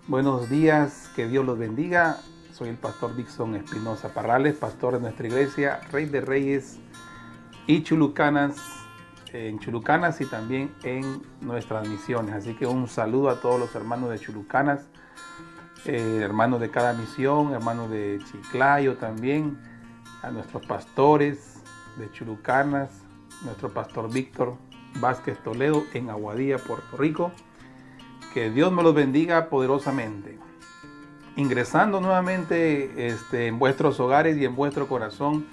Buenos días, que Dios los bendiga. Soy el pastor Dixon Espinosa Parrales, pastor de nuestra iglesia, Rey de Reyes y Chulucanas, en Chulucanas y también en nuestras misiones. Así que un saludo a todos los hermanos de Chulucanas, hermanos de cada misión, hermanos de Chiclayo también, a nuestros pastores de Chulucanas, nuestro pastor Víctor Vázquez Toledo en Aguadilla, Puerto Rico. Que Dios me los bendiga poderosamente. Ingresando nuevamente en vuestros hogares y en vuestro corazón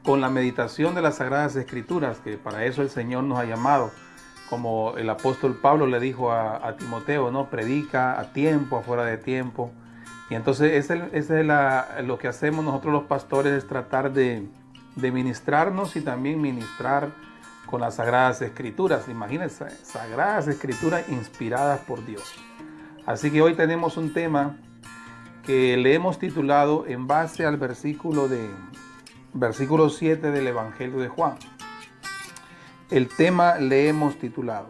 con la meditación de las Sagradas Escrituras, que para eso el Señor nos ha llamado. Como el apóstol Pablo le dijo a Timoteo, ¿no? Predica a tiempo, afuera de tiempo. Y entonces lo que hacemos nosotros los pastores, es tratar de ministrarnos y también ministrar con las Sagradas Escrituras. Imagínense, Sagradas Escrituras inspiradas por Dios. Así que hoy tenemos un tema que le hemos titulado en base al versículo 7 del Evangelio de Juan. El tema le hemos titulado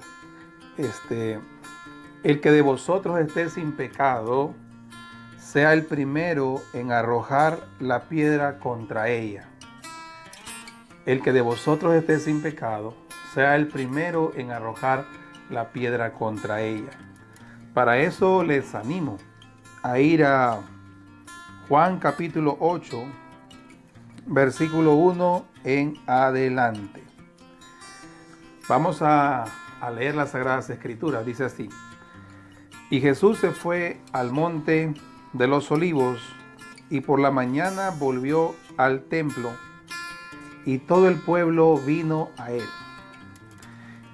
el que de vosotros esté sin pecado, sea el primero en arrojar la piedra contra ella. El que de vosotros esté sin pecado, sea el primero en arrojar la piedra contra ella. Para eso les animo a ir a Juan capítulo 8, versículo 1 en adelante. Vamos a leer las Sagradas Escrituras. Dice así: Y Jesús se fue al monte de los Olivos, y por la mañana volvió al templo, y todo el pueblo vino a él.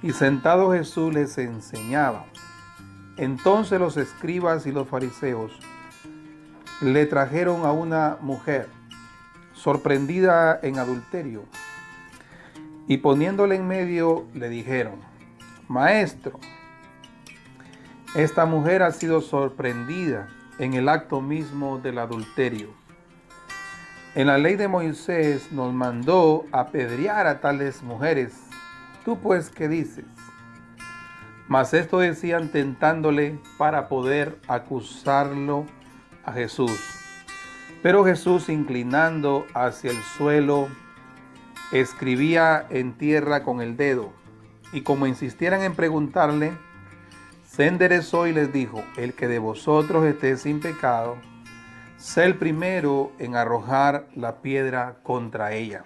Y sentado Jesús les enseñaba. Entonces los escribas y los fariseos le trajeron a una mujer sorprendida en adulterio, y poniéndole en medio le dijeron: Maestro, esta mujer ha sido sorprendida en el acto mismo del adulterio. En la ley de Moisés nos mandó apedrear a tales mujeres. ¿Tú pues qué dices? Mas esto decían tentándole para poder acusarlo a Jesús. Pero Jesús, inclinando hacia el suelo, escribía en tierra con el dedo. Y como insistieran en preguntarle, se enderezó y les dijo: El que de vosotros esté sin pecado, sé el primero en arrojar la piedra contra ella.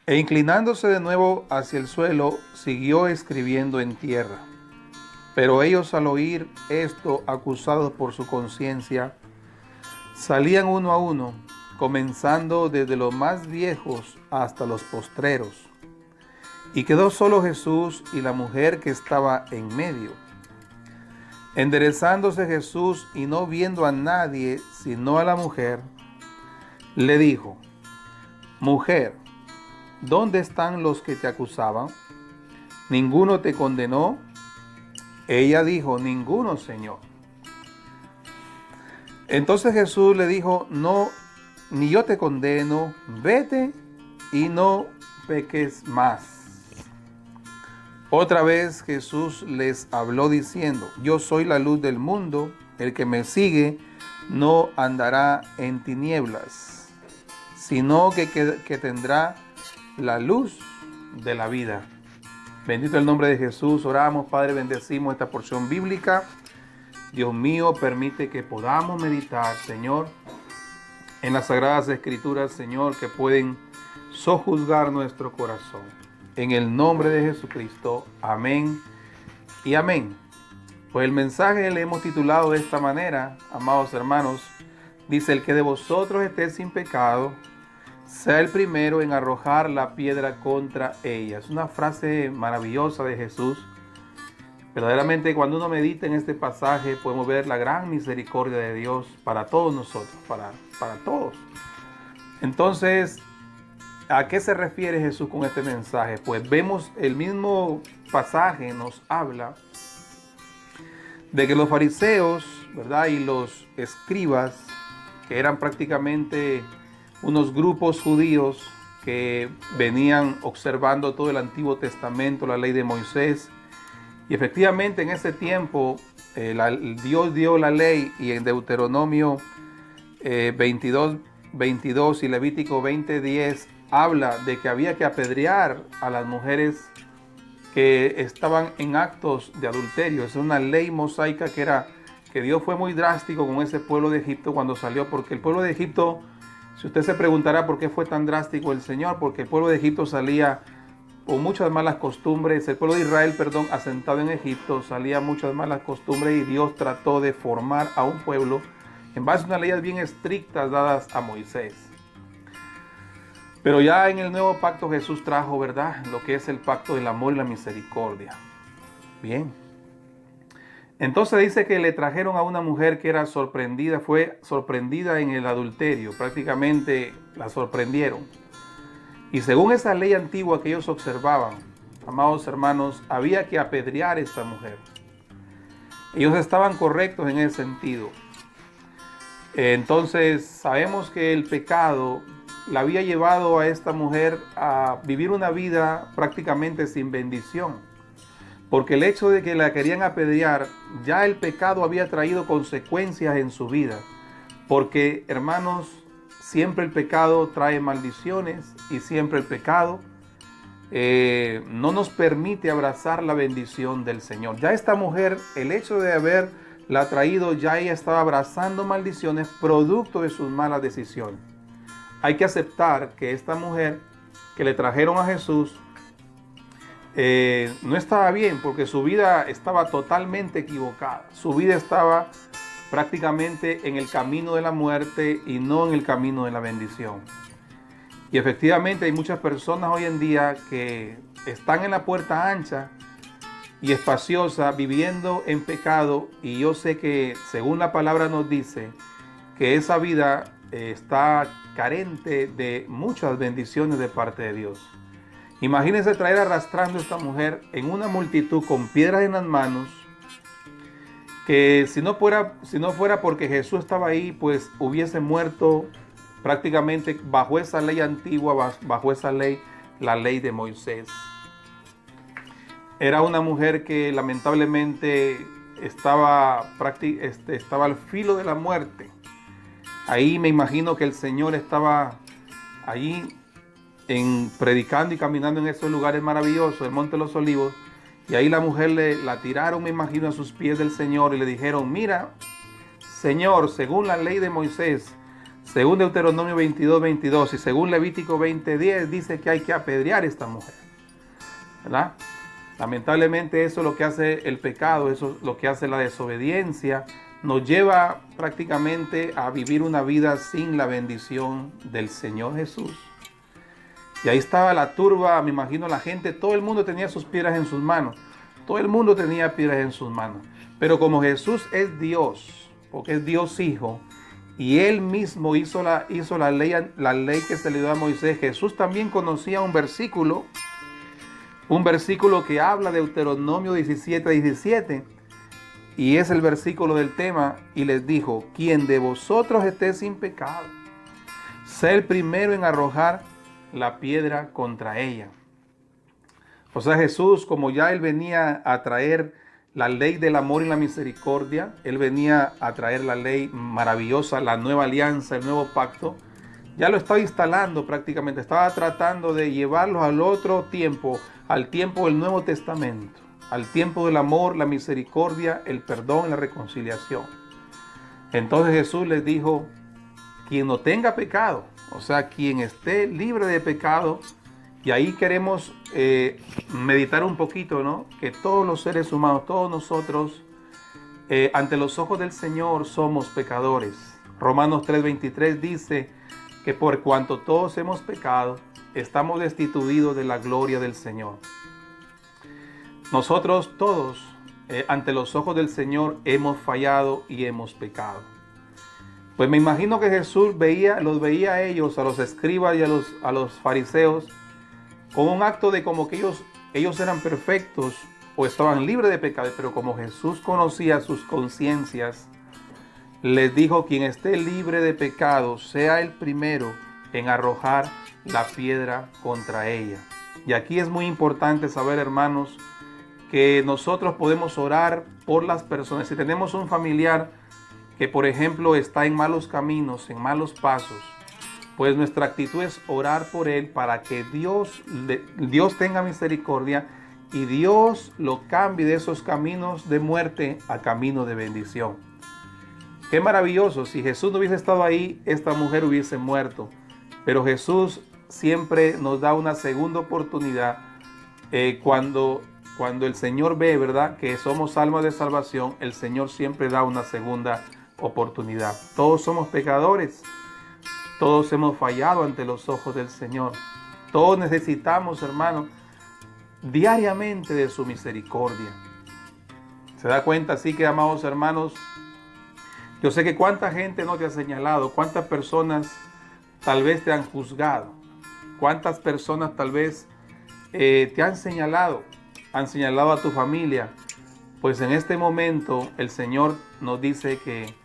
E inclinándose de nuevo hacia el suelo, siguió escribiendo en tierra. Pero ellos, al oír esto, acusados por su conciencia, salían uno a uno, comenzando desde los más viejos hasta los postreros. Y quedó solo Jesús y la mujer que estaba en medio. Enderezándose Jesús y no viendo a nadie sino a la mujer, le dijo: Mujer, ¿dónde están los que te acusaban? ¿Ninguno te condenó? Ella dijo: Ninguno, Señor. Entonces Jesús le dijo: No, ni yo te condeno, vete y no peques más. Otra vez Jesús les habló diciendo: Yo soy la luz del mundo, el que me sigue no andará en tinieblas, sino que tendrá la luz de la vida. Bendito el nombre de Jesús. Oramos, Padre, bendecimos esta porción bíblica. Dios mío, permite que podamos meditar, Señor, en las Sagradas Escrituras, Señor, que pueden sojuzgar nuestro corazón. En el nombre de Jesucristo, amén y amén. Pues el mensaje le hemos titulado de esta manera, amados hermanos. Dice: El que de vosotros esté sin pecado, sea el primero en arrojar la piedra contra ella. Es una frase maravillosa de Jesús. Verdaderamente, cuando uno medita en este pasaje, podemos ver la gran misericordia de Dios para todos nosotros, para todos. Entonces, ¿a qué se refiere Jesús con este mensaje? Pues vemos el mismo pasaje nos habla de que los fariseos, ¿verdad?, y los escribas, que eran prácticamente unos grupos judíos que venían observando todo el Antiguo Testamento, la ley de Moisés, y efectivamente en ese tiempo Dios dio la ley, y en Deuteronomio 22 y Levítico 20:10 habla de que había que apedrear a las mujeres que estaban en actos de adulterio. Es una ley mosaica que Dios fue muy drástico con ese pueblo de Egipto cuando salió, porque el pueblo de Egipto, si usted se preguntará por qué fue tan drástico el Señor, porque el pueblo de Egipto salía con muchas malas costumbres. El pueblo de Israel, asentado en Egipto, salía muchas malas costumbres, y Dios trató de formar a un pueblo en base a unas leyes bien estrictas dadas a Moisés. Pero ya en el nuevo pacto Jesús trajo, ¿verdad?, lo que es el pacto del amor y la misericordia. Bien. Entonces dice que le trajeron a una mujer que era sorprendida, fue sorprendida en el adulterio, prácticamente la sorprendieron. Y según esa ley antigua que ellos observaban, amados hermanos, había que apedrear a esta mujer. Ellos estaban correctos en ese sentido. Entonces sabemos que el pecado la había llevado a esta mujer a vivir una vida prácticamente sin bendición. Porque el hecho de que la querían apedrear, ya el pecado había traído consecuencias en su vida. Porque, hermanos, siempre el pecado trae maldiciones, y siempre el pecado no nos permite abrazar la bendición del Señor. Ya esta mujer, el hecho de haberla traído, ya ella estaba abrazando maldiciones producto de sus malas decisiones. Hay que aceptar que esta mujer que le trajeron a Jesús no estaba bien, porque su vida estaba totalmente equivocada. Su vida estaba prácticamente en el camino de la muerte y no en el camino de la bendición. Y efectivamente hay muchas personas hoy en día que están en la puerta ancha y espaciosa, viviendo en pecado, y yo sé que según la palabra nos dice que esa vida está carente de muchas bendiciones de parte de Dios. Imagínense traer arrastrando a esta mujer en una multitud con piedras en las manos, que si no fuera porque Jesús estaba ahí, pues hubiese muerto prácticamente bajo esa ley antigua, bajo esa ley, la ley de Moisés. Era una mujer que lamentablemente estaba al filo de la muerte. Ahí me imagino que el Señor estaba allí predicando y caminando en esos lugares maravillosos, el Monte de los Olivos, y ahí la mujer la tiraron, me imagino, a sus pies del Señor, y le dijeron: mira, Señor, según la ley de Moisés, según Deuteronomio 22 y según Levítico 20:10, dice que hay que apedrear a esta mujer, ¿verdad? Lamentablemente eso es lo que hace el pecado, eso es lo que hace la desobediencia, nos lleva prácticamente a vivir una vida sin la bendición del Señor Jesús. Y ahí estaba la turba, me imagino la gente, todo el mundo tenía sus piedras en sus manos, todo el mundo tenía piedras en sus manos. Pero como Jesús es Dios, porque es Dios Hijo, y Él mismo hizo la ley que se le dio a Moisés, Jesús también conocía un versículo que habla de Deuteronomio 17:17, y es el versículo del tema, y les dijo: quien de vosotros esté sin pecado, sea el primero en arrojar la piedra contra ella. O sea, Jesús, como ya Él venía a traer la ley del amor y la misericordia, Él venía a traer la ley maravillosa, la nueva alianza, el nuevo pacto, ya lo estaba instalando prácticamente, estaba tratando de llevarlos al otro tiempo, al tiempo del Nuevo Testamento, al tiempo del amor, la misericordia, el perdón y la reconciliación. Entonces Jesús les dijo: quien no tenga pecado, o sea, quien esté libre de pecado. Y ahí queremos meditar un poquito, ¿no? Que todos los seres humanos, todos nosotros, ante los ojos del Señor somos pecadores. Romanos 3:23 dice que por cuanto todos hemos pecado, estamos destituidos de la gloria del Señor. Nosotros todos, ante los ojos del Señor, hemos fallado y hemos pecado. Pues me imagino que Jesús los veía a ellos, a los escribas y a los fariseos, con un acto de como que ellos eran perfectos o estaban libres de pecado. Pero como Jesús conocía sus conciencias, les dijo: quien esté libre de pecado, sea el primero en arrojar la piedra contra ella. Y aquí es muy importante saber, hermanos, que nosotros podemos orar por las personas. Si tenemos un familiar que, por ejemplo, está en malos caminos, en malos pasos, pues nuestra actitud es orar por él para que Dios tenga misericordia y Dios lo cambie de esos caminos de muerte a camino de bendición. Qué maravilloso, si Jesús no hubiese estado ahí, esta mujer hubiese muerto. Pero Jesús siempre nos da una segunda oportunidad cuando el Señor ve, ¿verdad?, que somos almas de salvación. El Señor siempre da una segunda oportunidad. Todos somos pecadores. Todos hemos fallado ante los ojos del Señor. Todos necesitamos, hermano, diariamente de su misericordia. ¿Se da cuenta? Así que, amados hermanos, yo sé que cuánta gente no te ha señalado, cuántas personas tal vez te han juzgado, cuántas personas tal vez te han señalado a tu familia. Pues en este momento el Señor nos dice que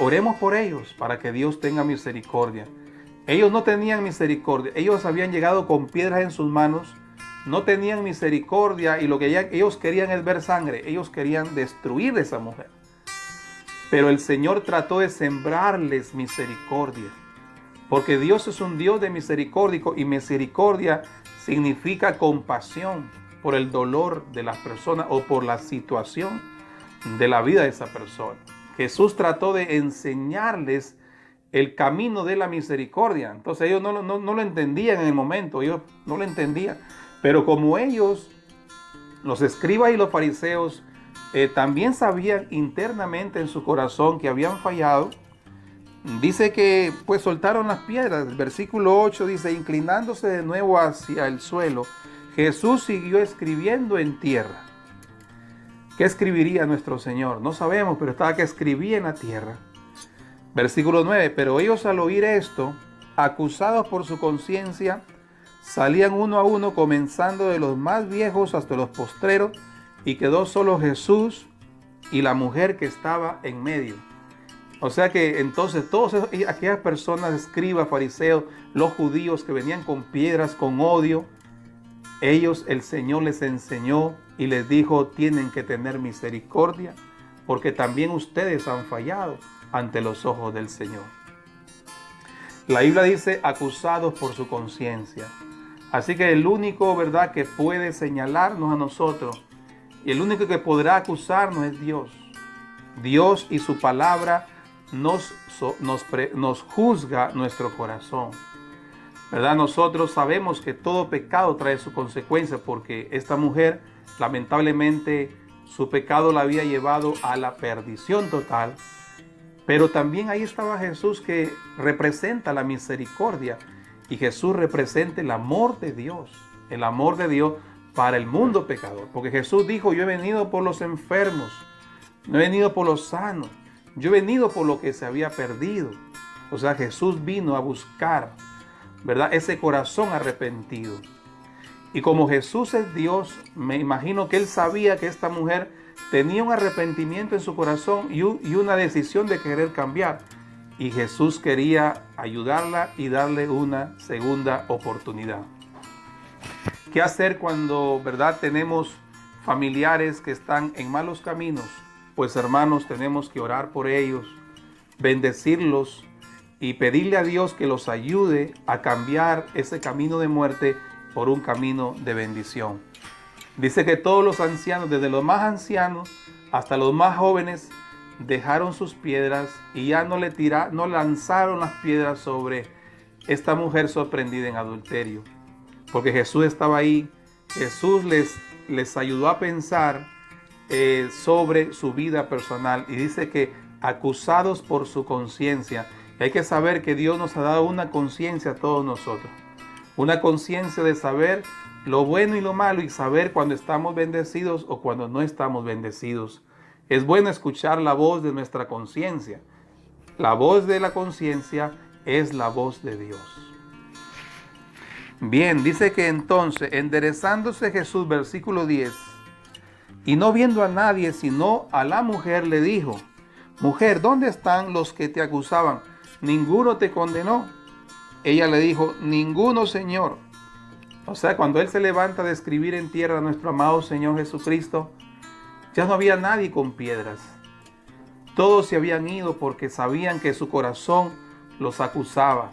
oremos por ellos para que Dios tenga misericordia. Ellos no tenían misericordia, ellos habían llegado con piedras en sus manos, no tenían misericordia y lo que ellos querían es ver sangre, ellos querían destruir a esa mujer. Pero el Señor trató de sembrarles misericordia, porque Dios es un Dios de misericordia y misericordia significa compasión por el dolor de las personas o por la situación de la vida de esa persona. Jesús trató de enseñarles el camino de la misericordia. Entonces ellos no lo entendían en el momento, ellos no lo entendían. Pero como ellos, los escribas y los fariseos, también sabían internamente en su corazón que habían fallado, dice que pues soltaron las piedras. El versículo 8 dice, inclinándose de nuevo hacia el suelo, Jesús siguió escribiendo en tierra. ¿Qué escribiría nuestro Señor? No sabemos, pero estaba que escribía en la tierra. Versículo 9, pero ellos al oír esto, acusados por su conciencia, salían uno a uno, comenzando de los más viejos hasta los postreros, y quedó solo Jesús y la mujer que estaba en medio. O sea que entonces todas aquellas personas, escribas, fariseos, los judíos que venían con piedras, con odio, ellos, el Señor les enseñó y les dijo, tienen que tener misericordia, porque también ustedes han fallado ante los ojos del Señor. La Biblia dice, acusados por su conciencia. Así que el único, ¿verdad?, que puede señalarnos a nosotros y el único que podrá acusarnos es Dios. Dios y su palabra nos juzga nuestro corazón, ¿verdad? Nosotros sabemos que todo pecado trae su consecuencia, porque esta mujer, lamentablemente, su pecado la había llevado a la perdición total. Pero también ahí estaba Jesús, que representa la misericordia, y Jesús representa el amor de Dios para el mundo pecador. Porque Jesús dijo, yo he venido por los enfermos, no he venido por los sanos, yo he venido por lo que se había perdido. O sea, Jesús vino a buscar, ¿verdad?, ese corazón arrepentido. Y como Jesús es Dios, me imagino que Él sabía que esta mujer tenía un arrepentimiento en su corazón y una decisión de querer cambiar. Y Jesús quería ayudarla y darle una segunda oportunidad. ¿Qué hacer cuando, verdad, tenemos familiares que están en malos caminos? Pues, hermanos, tenemos que orar por ellos, bendecirlos y pedirle a Dios que los ayude a cambiar ese camino de muerte por un camino de bendición. Dice que todos los ancianos, desde los más ancianos hasta los más jóvenes, dejaron sus piedras y ya no lanzaron las piedras sobre esta mujer sorprendida en adulterio. Porque Jesús estaba ahí. Jesús les ayudó a pensar sobre su vida personal. Y dice que acusados por su conciencia. Hay que saber que Dios nos ha dado una conciencia a todos nosotros. Una conciencia de saber lo bueno y lo malo, y saber cuando estamos bendecidos o cuando no estamos bendecidos. Es bueno escuchar la voz de nuestra conciencia. La voz de la conciencia es la voz de Dios. Bien, dice que entonces, enderezándose Jesús, versículo 10, y no viendo a nadie sino a la mujer, le dijo, mujer, ¿dónde están los que te acusaban? ¿Ninguno te condenó? Ella le dijo, ninguno, Señor. O sea, cuando Él se levanta de escribir en tierra a nuestro amado Señor Jesucristo, ya no había nadie con piedras. Todos se habían ido porque sabían que su corazón los acusaba.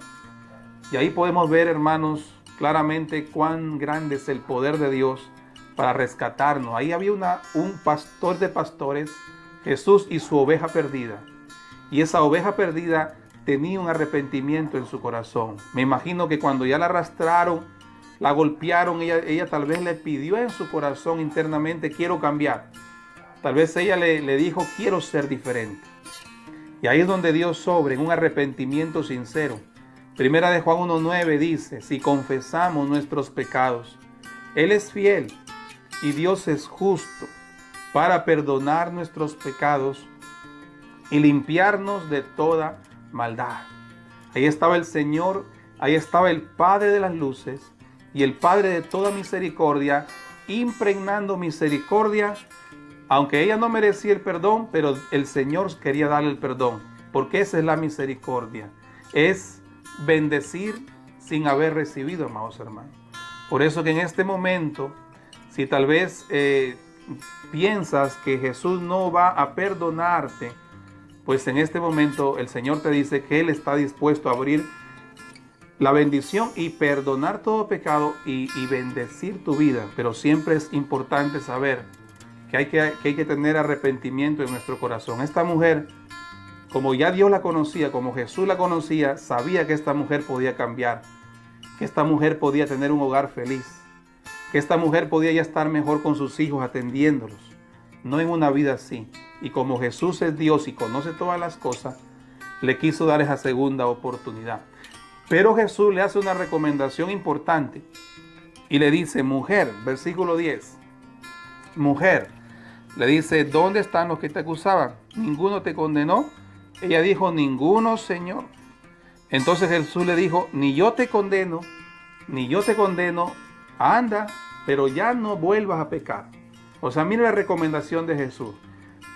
Y ahí podemos ver, hermanos, claramente cuán grande es el poder de Dios para rescatarnos. Ahí había un pastor de pastores, Jesús y su oveja perdida. Y esa oveja perdida tenía un arrepentimiento en su corazón. Me imagino que cuando ya la arrastraron, la golpearon, ella tal vez le pidió en su corazón internamente, quiero cambiar. Tal vez ella le dijo, quiero ser diferente. Y ahí es donde Dios obra, en un arrepentimiento sincero. Primera de Juan 1:9 dice, si confesamos nuestros pecados, Él es fiel y Dios es justo para perdonar nuestros pecados y limpiarnos de toda maldad. Ahí estaba el Señor, ahí estaba el Padre de las luces y el Padre de toda misericordia, impregnando misericordia, aunque ella no merecía el perdón, pero el Señor quería darle el perdón, porque esa es la misericordia, es bendecir sin haber recibido, amados hermanos. Por eso que en este momento, si tal vez piensas que Jesús no va a perdonarte, pues en este momento el Señor te dice que Él está dispuesto a abrir la bendición y perdonar todo pecado y bendecir tu vida. Pero siempre es importante saber que hay que tener arrepentimiento en nuestro corazón. Esta mujer, como ya Dios la conocía, como Jesús la conocía, sabía que esta mujer podía cambiar, que esta mujer podía tener un hogar feliz, que esta mujer podía ya estar mejor con sus hijos atendiéndolos, no en una vida así. Y como Jesús es Dios y conoce todas las cosas, le quiso dar esa segunda oportunidad. Pero Jesús le hace una recomendación importante y le dice, mujer, versículo 10, mujer, le dice, ¿dónde están los que te acusaban? ¿Ninguno te condenó? Ella dijo, ninguno, Señor. Entonces Jesús le dijo, ni yo te condeno, anda, pero ya no vuelvas a pecar. O sea, mira la recomendación de Jesús,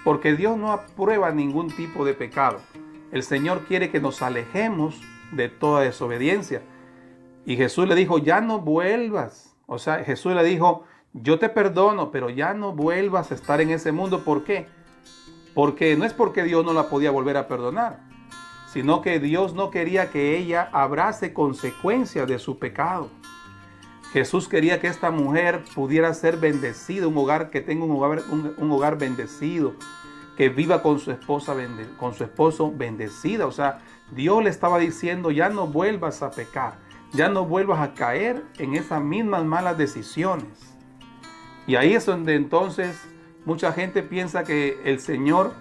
porque Dios no aprueba ningún tipo de pecado. El Señor quiere que nos alejemos de toda desobediencia. Y Jesús le dijo, ya no vuelvas. O sea, Jesús le dijo, yo te perdono, pero ya no vuelvas a estar en ese mundo. ¿Por qué? Porque no es porque Dios no la podía volver a perdonar, sino que Dios no quería que ella abrace consecuencias de su pecado. Jesús quería que esta mujer pudiera ser bendecida, un hogar que tenga un hogar bendecido, que viva con su esposo bendecida. O sea, Dios le estaba diciendo, ya no vuelvas a pecar, ya no vuelvas a caer en esas mismas malas decisiones. Y ahí es donde entonces mucha gente piensa que el Señor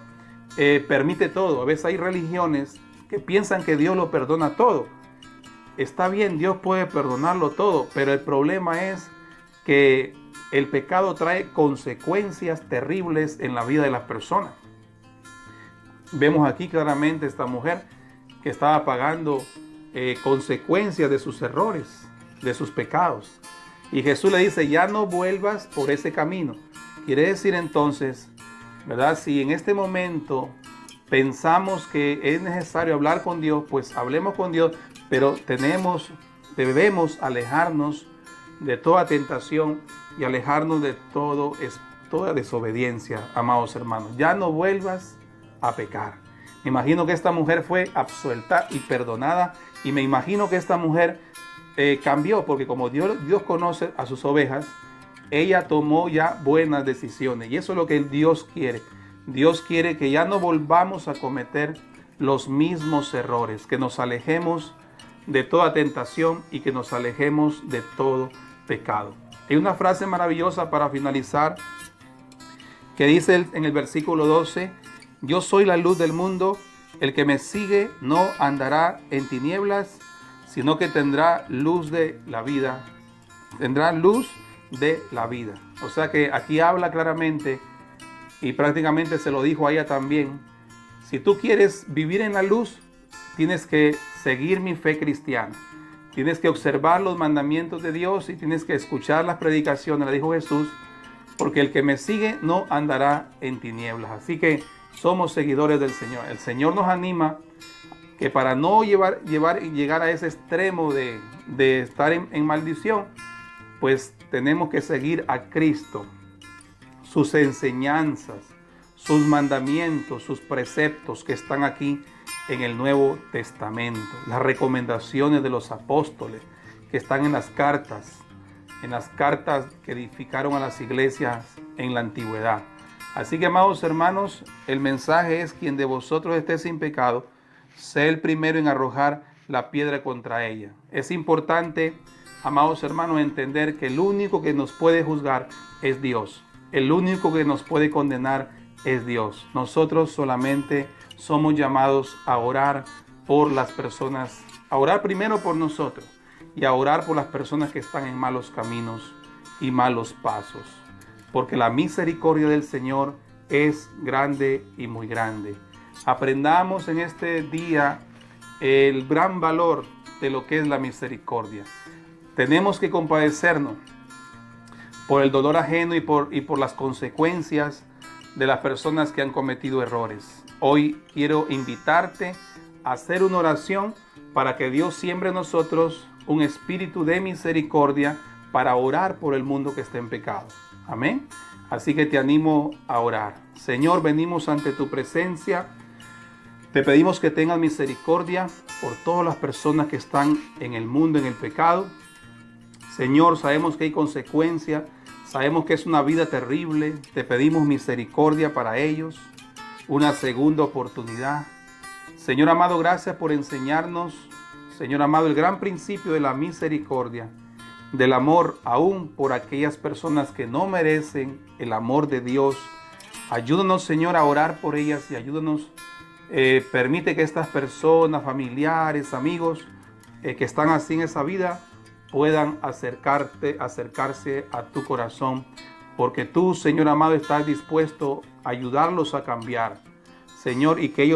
permite todo. A veces hay religiones que piensan que Dios lo perdona todo. Está bien, Dios puede perdonarlo todo, pero el problema es que el pecado trae consecuencias terribles en la vida de las personas. Vemos aquí claramente esta mujer que estaba pagando consecuencias de sus errores, de sus pecados. Y Jesús le dice, ya no vuelvas por ese camino. Quiere decir entonces, ¿verdad? Si en este momento pensamos que es necesario hablar con Dios, pues hablemos con Dios, pero debemos alejarnos de toda tentación y alejarnos de toda desobediencia, amados hermanos. Ya no vuelvas a pecar. Me imagino que esta mujer fue absuelta y perdonada, y me imagino que esta mujer cambió, porque como Dios conoce a sus ovejas, ella tomó ya buenas decisiones, y eso es lo que Dios quiere. Dios quiere que ya no volvamos a cometer los mismos errores, que nos alejemos de toda tentación y que nos alejemos de todo pecado. Hay una frase maravillosa para finalizar que dice en el versículo 12, yo soy la luz del mundo, el que me sigue no andará en tinieblas, sino que tendrá luz de la vida. Tendrá luz de la vida. O sea que aquí habla claramente, y prácticamente se lo dijo a ella también, si tú quieres vivir en la luz, tienes que seguir mi fe cristiana. Tienes que observar los mandamientos de Dios y tienes que escuchar las predicaciones, le dijo Jesús, porque el que me sigue no andará en tinieblas. Así que somos seguidores del Señor. El Señor nos anima que para no llegar a ese extremo de estar en maldición, pues tenemos que seguir a Cristo, sus enseñanzas, sus mandamientos, sus preceptos que están aquí en el Nuevo Testamento, las recomendaciones de los apóstoles que están en las cartas que edificaron a las iglesias en la antigüedad. Así que, amados hermanos, el mensaje es: quien de vosotros esté sin pecado, sé el primero en arrojar la piedra contra ella. Es importante, amados hermanos, entender que el único que nos puede juzgar es Dios. El único que nos puede condenar es Dios. Nosotros solamente somos llamados a orar por las personas, a orar primero por nosotros y a orar por las personas que están en malos caminos y malos pasos. Porque la misericordia del Señor es grande y muy grande. Aprendamos en este día el gran valor de lo que es la misericordia. Tenemos que compadecernos por el dolor ajeno y por las consecuencias de las personas que han cometido errores. Hoy quiero invitarte a hacer una oración para que Dios siembre en nosotros un espíritu de misericordia para orar por el mundo que está en pecado. Amén. Así que te animo a orar. Señor, venimos ante tu presencia. Te pedimos que tengas misericordia por todas las personas que están en el mundo, en el pecado. Señor, sabemos que hay consecuencias, sabemos que es una vida terrible. Te pedimos misericordia para ellos, una segunda oportunidad. Señor amado, gracias por enseñarnos, Señor amado, el gran principio de la misericordia, del amor aún por aquellas personas que no merecen el amor de Dios. Ayúdanos, Señor, a orar por ellas y ayúdanos. Permite que estas personas, familiares, amigos que están así en esa vida puedan acercarse a tu corazón, porque tú, Señor amado, estás dispuesto a ayudarlos a cambiar, Señor, y que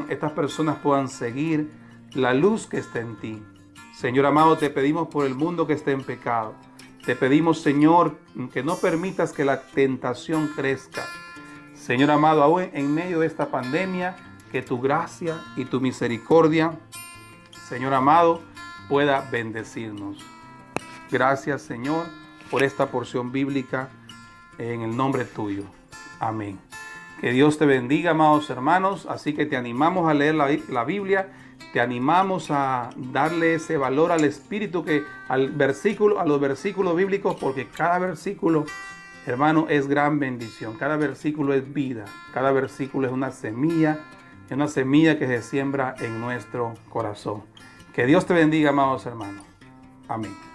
estas personas puedan seguir la luz que está en ti. Señor amado, te pedimos por el mundo que está en pecado. Te pedimos, Señor, que no permitas que la tentación crezca. Señor amado, aún en medio de esta pandemia, que tu gracia y tu misericordia, Señor amado, pueda bendecirnos. Gracias, Señor, por esta porción bíblica en el nombre tuyo. Amén. Que Dios te bendiga, amados hermanos. Así que te animamos a leer la Biblia. Te animamos a darle ese valor al espíritu, a los versículos bíblicos, porque cada versículo, hermano, es gran bendición. Cada versículo es vida. Cada versículo es una semilla que se siembra en nuestro corazón. Que Dios te bendiga, amados hermanos. Amén.